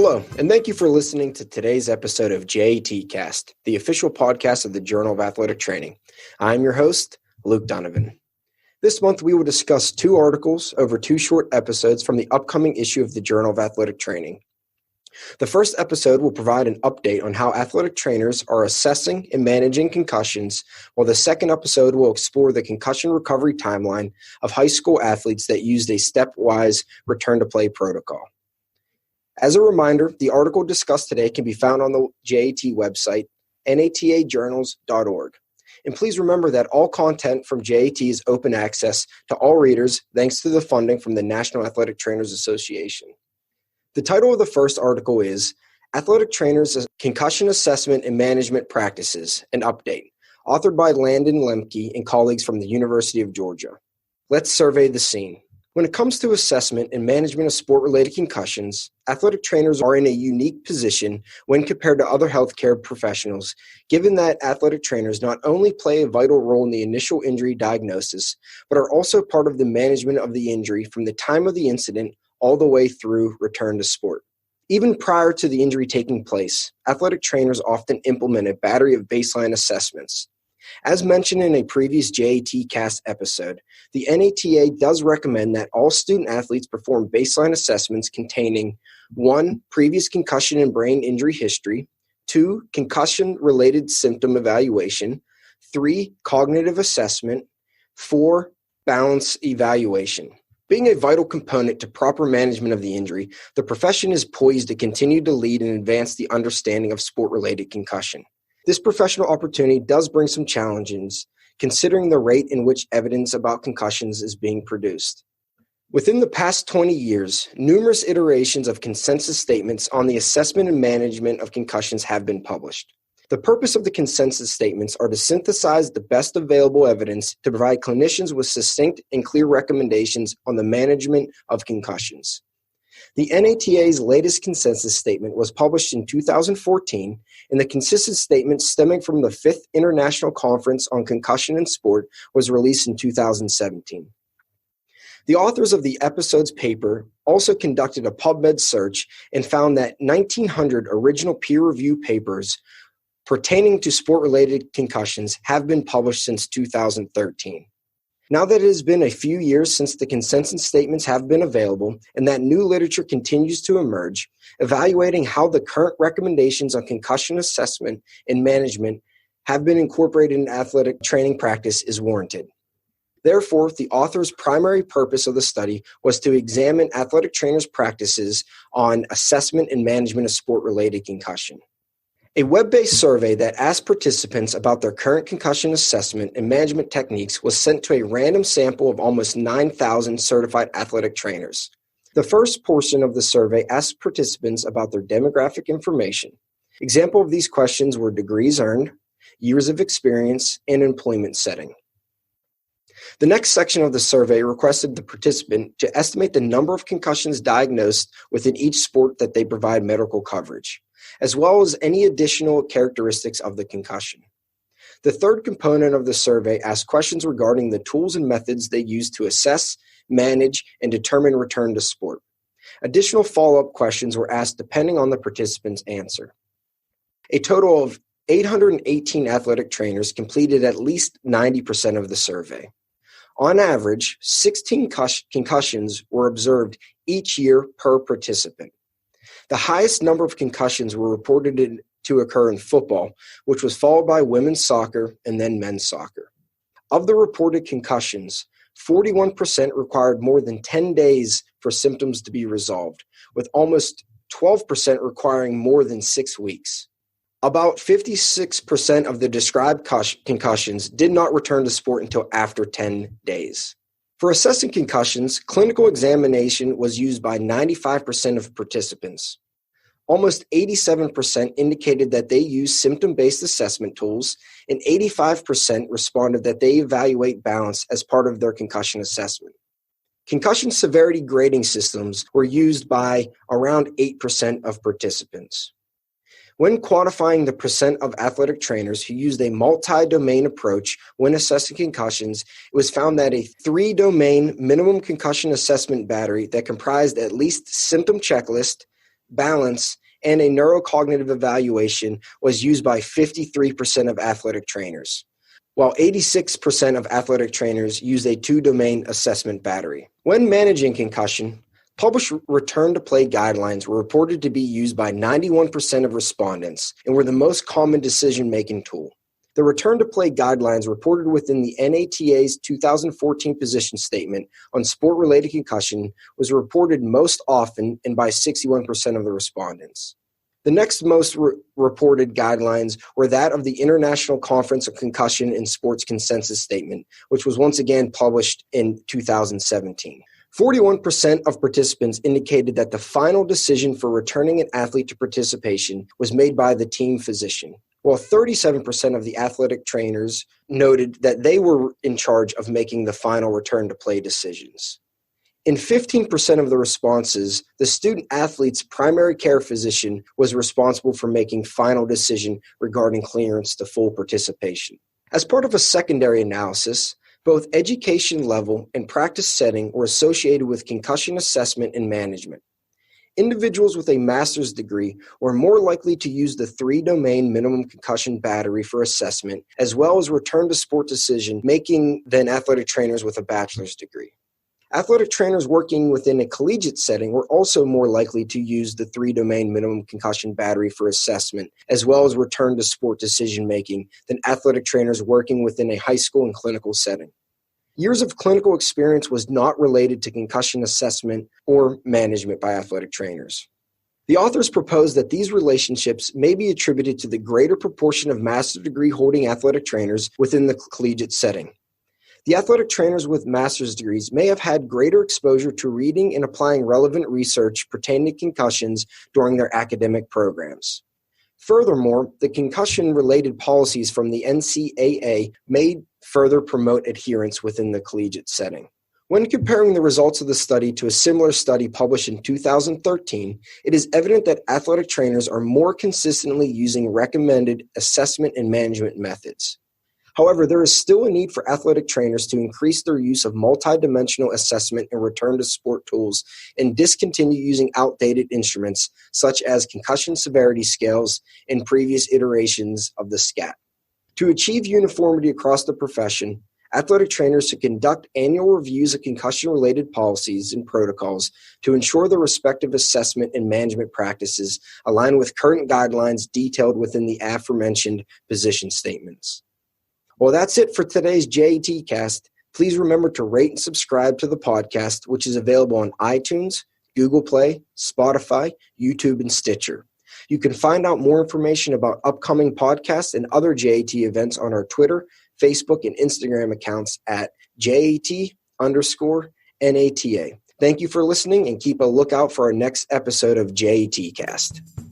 Hello, and thank you for listening to today's episode of JATCast, the official podcast of the Journal of Athletic Training. I'm your host, Luke Donovan. This month, we will discuss 2 articles over 2 short episodes from the upcoming issue of the Journal of Athletic Training. The first episode will provide an update on how athletic trainers are assessing and managing concussions, while the second episode will explore the concussion recovery timeline of high school athletes that used a stepwise return-to-play protocol. As a reminder, the article discussed today can be found on the JAT website, natajournals.org. And please remember that all content from JAT is open access to all readers thanks to the funding from the National Athletic Trainers Association. The title of the first article is Athletic Trainers' Concussion Assessment and Management Practices, an Update, authored by Landon Lempke and colleagues from the University of Georgia. Let's survey the scene. When it comes to assessment and management of sport-related concussions, athletic trainers are in a unique position when compared to other healthcare professionals, given that athletic trainers not only play a vital role in the initial injury diagnosis, but are also part of the management of the injury from the time of the incident all the way through return to sport. Even prior to the injury taking place, athletic trainers often implement a battery of baseline assessments. As mentioned in a previous JATcast episode, the NATA does recommend that all student athletes perform baseline assessments containing 1. Previous concussion and brain injury history, 2. Concussion-related symptom evaluation, 3. Cognitive assessment, 4. Balance evaluation. Being a vital component to proper management of the injury, the profession is poised to continue to lead and advance the understanding of sport-related concussion. This professional opportunity does bring some challenges, considering the rate in which evidence about concussions is being produced. Within the past 20 years, numerous iterations of consensus statements on the assessment and management of concussions have been published. The purpose of the consensus statements are to synthesize the best available evidence to provide clinicians with succinct and clear recommendations on the management of concussions. The NATA's latest consensus statement was published in 2014, and the consensus statement stemming from the 5th International Conference on Concussion in Sport was released in 2017. The authors of the episode's paper also conducted a PubMed search and found that 1,900 original peer-reviewed papers pertaining to sport-related concussions have been published since 2013. Now that it has been a few years since the consensus statements have been available and that new literature continues to emerge, evaluating how the current recommendations on concussion assessment and management have been incorporated in athletic training practice is warranted. Therefore, the author's primary purpose of the study was to examine athletic trainers' practices on assessment and management of sport-related concussion. A web-based survey that asked participants about their current concussion assessment and management techniques was sent to a random sample of almost 9,000 certified athletic trainers. The first portion of the survey asked participants about their demographic information. Examples of these questions were degrees earned, years of experience, and employment setting. The next section of the survey requested the participant to estimate the number of concussions diagnosed within each sport that they provide medical coverage, as well as any additional characteristics of the concussion. The third component of the survey asked questions regarding the tools and methods they use to assess, manage, and determine return to sport. Additional follow-up questions were asked depending on the participant's answer. A total of 818 athletic trainers completed at least 90% of the survey. On average, 16 concussions were observed each year per participant. The highest number of concussions were reported to occur in football, which was followed by women's soccer and then men's soccer. Of the reported concussions, 41% required more than 10 days for symptoms to be resolved, with almost 12% requiring more than 6 weeks. About 56% of the described concussions did not return to sport until after 10 days. For assessing concussions, clinical examination was used by 95% of participants. Almost 87% indicated that they use symptom-based assessment tools, and 85% responded that they evaluate balance as part of their concussion assessment. Concussion severity grading systems were used by around 8% of participants. When quantifying the percent of athletic trainers who used a multi-domain approach when assessing concussions, it was found that a 3-domain minimum concussion assessment battery that comprised at least symptom checklist, balance, and a neurocognitive evaluation was used by 53% of athletic trainers, while 86% of athletic trainers use a two-domain assessment battery. When managing concussion, published return-to-play guidelines were reported to be used by 91% of respondents and were the most common decision-making tool. The return-to-play guidelines reported within the NATA's 2014 position statement on sport-related concussion was reported most often and by 61% of the respondents. The next most reported guidelines were that of the International Conference of Concussion in Sports Consensus Statement, which was once again published in 2017. 41% of participants indicated that the final decision for returning an athlete to participation was made by the team physician, while 37% of the athletic trainers noted that they were in charge of making the final return-to-play decisions. In 15% of the responses, the student athlete's primary care physician was responsible for making final decision regarding clearance to full participation. As part of a secondary analysis, both education level and practice setting were associated with concussion assessment and management. Individuals with a master's degree were more likely to use the three-domain minimum concussion battery for assessment, as well as return-to-sport decision-making than athletic trainers with a bachelor's degree. Athletic trainers working within a collegiate setting were also more likely to use the three-domain minimum concussion battery for assessment, as well as return-to-sport decision-making than athletic trainers working within a high school and clinical setting. Years of clinical experience was not related to concussion assessment or management by athletic trainers. The authors proposed that these relationships may be attributed to the greater proportion of master's degree holding athletic trainers within the collegiate setting. The athletic trainers with master's degrees may have had greater exposure to reading and applying relevant research pertaining to concussions during their academic programs. Furthermore, the concussion-related policies from the NCAA may further promote adherence within the collegiate setting. When comparing the results of the study to a similar study published in 2013, it is evident that athletic trainers are more consistently using recommended assessment and management methods. However, there is still a need for athletic trainers to increase their use of multidimensional assessment and return-to-sport tools and discontinue using outdated instruments such as concussion severity scales and previous iterations of the SCAT. To achieve uniformity across the profession, athletic trainers should conduct annual reviews of concussion-related policies and protocols to ensure the respective assessment and management practices align with current guidelines detailed within the aforementioned position statements. Well, that's it for today's JATCast. Please remember to rate and subscribe to the podcast, which is available on iTunes, Google Play, Spotify, YouTube, and Stitcher. You can find out more information about upcoming podcasts and other JAT events on our Twitter, Facebook, and Instagram accounts at JAT_NATA. Thank you for listening and keep a lookout for our next episode of JATCast.